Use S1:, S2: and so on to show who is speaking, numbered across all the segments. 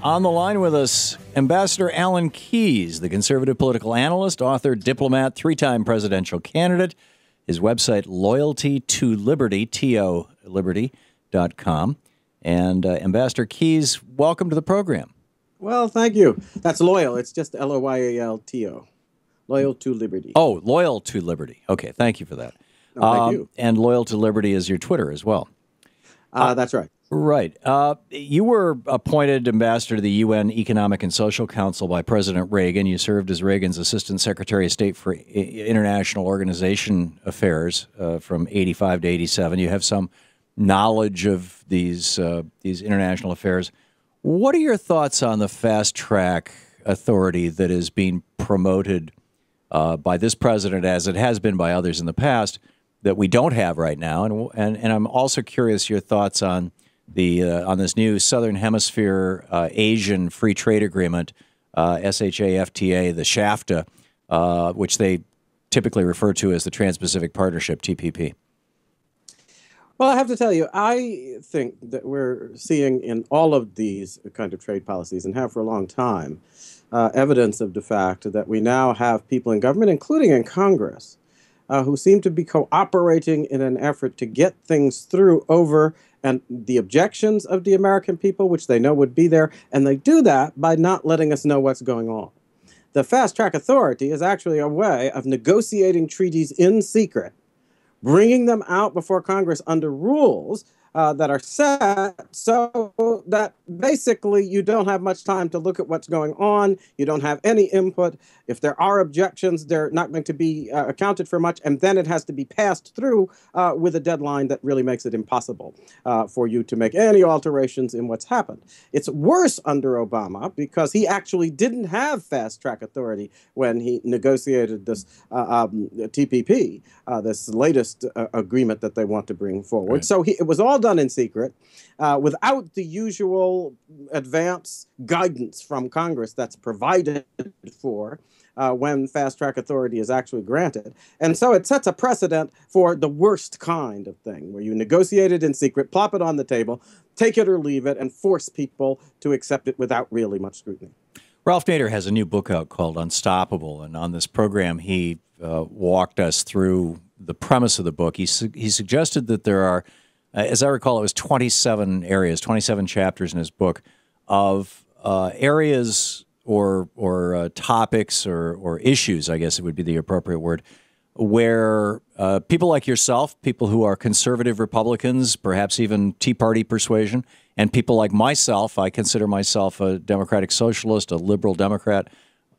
S1: On the line with us, Ambassador Alan Keyes, the conservative political analyst, author, diplomat, three-time presidential candidate. His website, Loyalty to Liberty, TOLiberty.com. And Ambassador Keyes, welcome to the program.
S2: Well, thank you. That's loyal. It's just Loyalto. Loyal to Liberty.
S1: Oh, Loyal to Liberty. Okay, thank you for that.
S2: Thank you.
S1: And Loyal to Liberty is your Twitter as well.
S2: That's right.
S1: Right. You were appointed ambassador to the UN Economic and Social Council by President Reagan. You served as Reagan's Assistant Secretary of State for International Organization Affairs from 85 to 87. You have some knowledge of these international affairs. What are your thoughts on the fast-track authority that is being promoted by this president, as it has been by others in the past, that we don't have right now? And I'm also curious your thoughts on on this new Southern Hemisphere Asian Free Trade Agreement, SHAFTA, the SHAFTA, which they typically refer to as the Trans-Pacific Partnership, TPP.
S2: Well, I have to tell you, I think that we're seeing in all of these kind of trade policies, and have for a long time, evidence of the fact that we now have people in government, including in Congress, who seem to be cooperating in an effort to get things through over and the objections of the American people, which they know would be there, and they do that by not letting us know what's going on. The fast track authority is actually a way of negotiating treaties in secret, bringing them out before Congress under rules that are set so that basically you don't have much time to look at what's going on. You don't have any input. If there are objections, they're not going to be accounted for much, and then it has to be passed through with a deadline that really makes it impossible for you to make any alterations in what's happened. It's worse under Obama because he actually didn't have fast-track authority when he negotiated this TPP, this latest agreement that they want to bring forward. Right. So it was all done in secret, without the usual advance guidance from Congress that's provided for when fast-track authority is actually granted. And so it sets a precedent for the worst kind of thing, where you negotiate it in secret, plop it on the table, take it or leave it, and force people to accept it without really much scrutiny.
S1: Ralph Nader has a new book out called Unstoppable, and on this program he walked us through the premise of the book. He suggested that there are, as I recall, it was 27 areas, 27 chapters in his book of areas or topics or issues, I guess it would be the appropriate word, where people like yourself, people who are conservative Republicans, perhaps even Tea Party persuasion, and people like myself, I consider myself a democratic socialist, a liberal Democrat,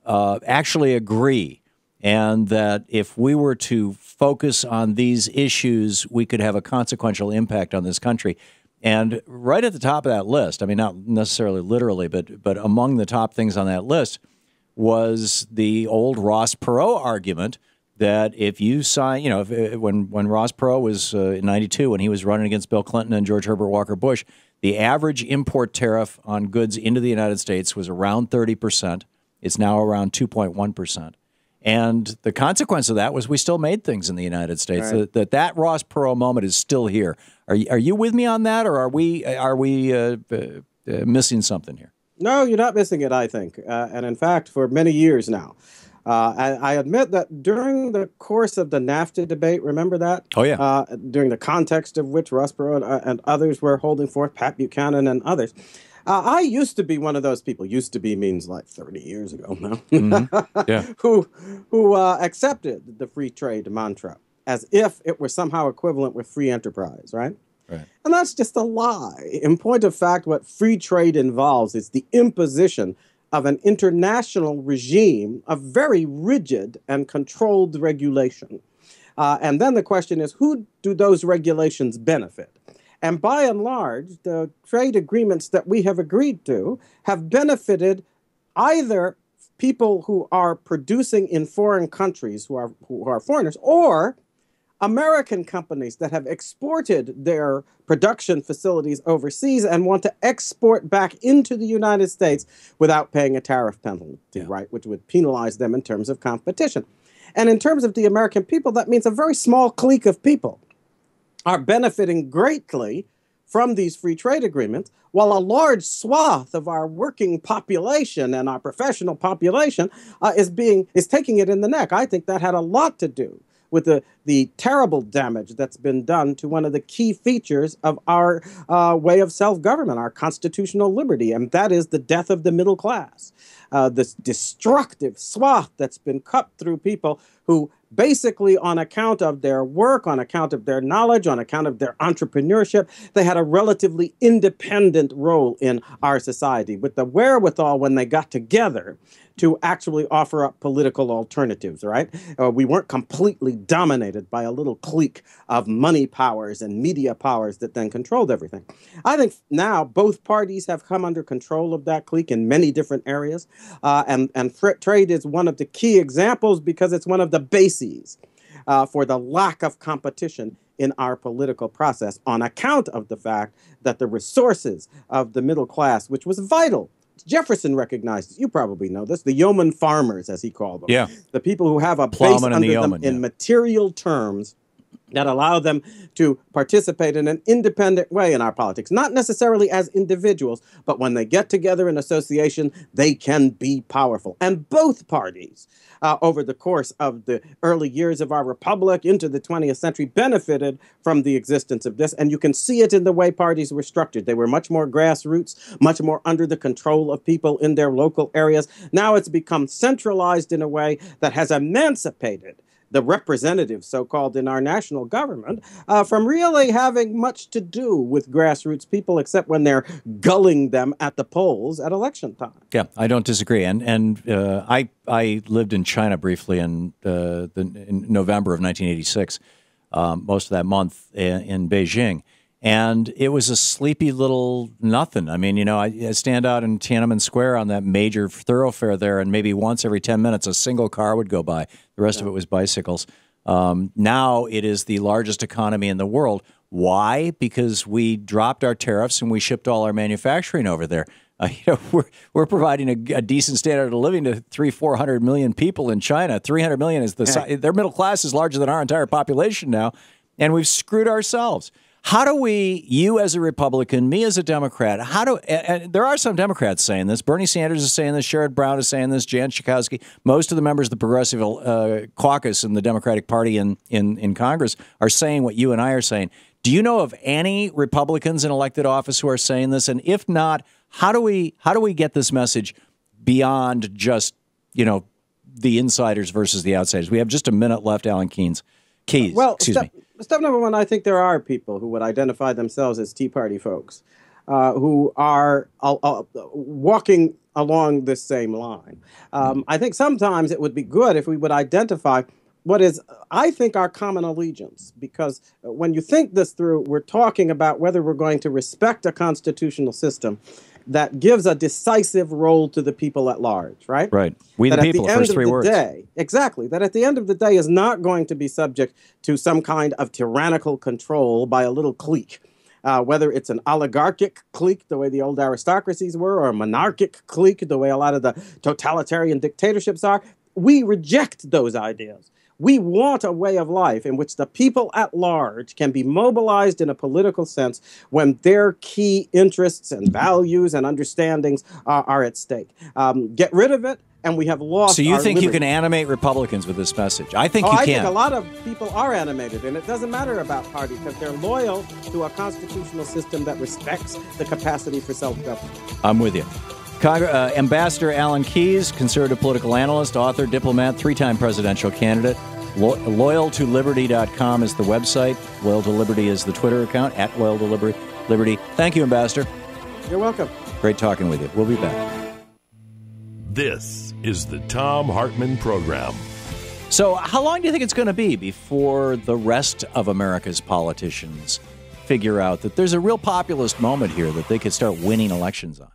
S1: actually agree. And that if we were to focus on these issues, we could have a consequential impact on this country. And right at the top of that list, I mean, not necessarily literally, but among the top things on that list was the old Ross Perot argument that if you sign, when Ross Perot was in 92, when he was running against Bill Clinton and George Herbert Walker Bush, the average import tariff on goods into the United States was around 30%. It's now around 2.1%. And the consequence of that was we still made things in the United States. Right. That Ross Perot moment is still here. Are you with me on that, or are we missing something here?
S2: No, you're not missing it, I think. And in fact, for many years now, I admit that during the course of the NAFTA debate, remember that?
S1: Oh, yeah.
S2: During the context of which Ross Perot and others were holding forth, Pat Buchanan and others. I used to be one of those people. Used to be means like 30 years ago now.
S1: Mm-hmm. Yeah.
S2: who accepted the free trade mantra as if it were somehow equivalent with free enterprise, right?
S1: Right.
S2: And that's just a lie. In point of fact, what free trade involves is the imposition of an international regime of very rigid and controlled regulation. And then the question is, who do those regulations benefit? And by and large, the trade agreements that we have agreed to have benefited either people who are producing in foreign countries, who are foreigners, or American companies that have exported their production facilities overseas and want to export back into the United States without paying a tariff penalty, right, which would penalize them in terms of competition. And in terms of the American people, that means a very small clique of people are benefiting greatly from these free trade agreements, while a large swath of our working population and our professional population is taking it in the neck. I think that had a lot to do with the terrible damage that's been done to one of the key features of our way of self-government, our constitutional liberty, and that is the death of the middle class. This destructive swath that's been cut through people who basically, on account of their work, on account of their knowledge, on account of their entrepreneurship, they had a relatively independent role in our society, with the wherewithal when they got together to actually offer up political alternatives, right? We weren't completely dominated by a little clique of money powers and media powers that then controlled everything. I think now both parties have come under control of that clique in many different areas, and trade is one of the key examples because it's one of the bases for the lack of competition in our political process on account of the fact that the resources of the middle class, which was vital. Jefferson recognized, you probably know this, the yeoman farmers, as he called them.
S1: Yeah.
S2: The people who have a base under them in
S1: yeah.
S2: material terms that allow them to participate in an independent way in our politics, not necessarily as individuals, but when they get together in association, they can be powerful. And both parties, over the course of the early years of our republic into the 20th century, benefited from the existence of this. And you can see it in the way parties were structured. They were much more grassroots, much more under the control of people in their local areas. Now it's become centralized in a way that has emancipated the representatives, so-called, in our national government, from really having much to do with grassroots people, except when they're gulling them at the polls at election time.
S1: Yeah, I don't disagree. And I lived in China briefly in November of 1986, most of that month in Beijing. And it was a sleepy little nothing. I mean, you know, I stand out in Tiananmen Square on that major thoroughfare there, and maybe once every 10 minutes a single car would go by. The rest of it was bicycles. Now it is the largest economy in the world. Why? Because we dropped our tariffs and we shipped all our manufacturing over there. You know, we're providing a decent standard of living to 300-400 million people in China. 300 million is their middle class is larger than our entire population now, and we've screwed ourselves. How do we, you as a Republican, me as a Democrat, and there are some Democrats saying this, Bernie Sanders is saying this, Sherrod Brown is saying this, Jan Schakowsky, most of the members of the Progressive Caucus in the Democratic Party in Congress are saying what you and I are saying. Do you know of any Republicans in elected office who are saying this? And if not, how do we get this message beyond just, you know, the insiders versus the outsiders? We have just a minute left, Alan Keyes.
S2: Well,
S1: excuse me.
S2: Step number one, I think there are people who would identify themselves as Tea Party folks who are walking along this same line. I think sometimes it would be good if we would identify what is, I think, our common allegiance, because when you think this through, we're talking about whether we're going to respect a constitutional system that gives a decisive role to the people at large, right?
S1: Right. We the people, the first three words.
S2: Exactly. That at the end of the day is not going to be subject to some kind of tyrannical control by a little clique. Whether it's an oligarchic clique, the way the old aristocracies were, or a monarchic clique, the way a lot of the totalitarian dictatorships are, we reject those ideas. We want a way of life in which the people at large can be mobilized in a political sense when their key interests and values and understandings are at stake. Get rid of it, and we have lost.
S1: So you think
S2: liberty.
S1: You can animate Republicans with this message? I think you can.
S2: I think a lot of people are animated, and it doesn't matter about party because they're loyal to a constitutional system that respects the capacity for self-government.
S1: I'm with you. Ambassador Alan Keyes, conservative political analyst, author, diplomat, three-time presidential candidate. LoyalToLiberty.com is the website. Loyal to Liberty is the Twitter account, @LoyalToLiberty. Thank you, Ambassador.
S2: You're welcome.
S1: Great talking with you. We'll be back.
S3: This is the Thom Hartmann Program.
S1: So how long do you think it's going to be before the rest of America's politicians figure out that there's a real populist moment here that they could start winning elections on?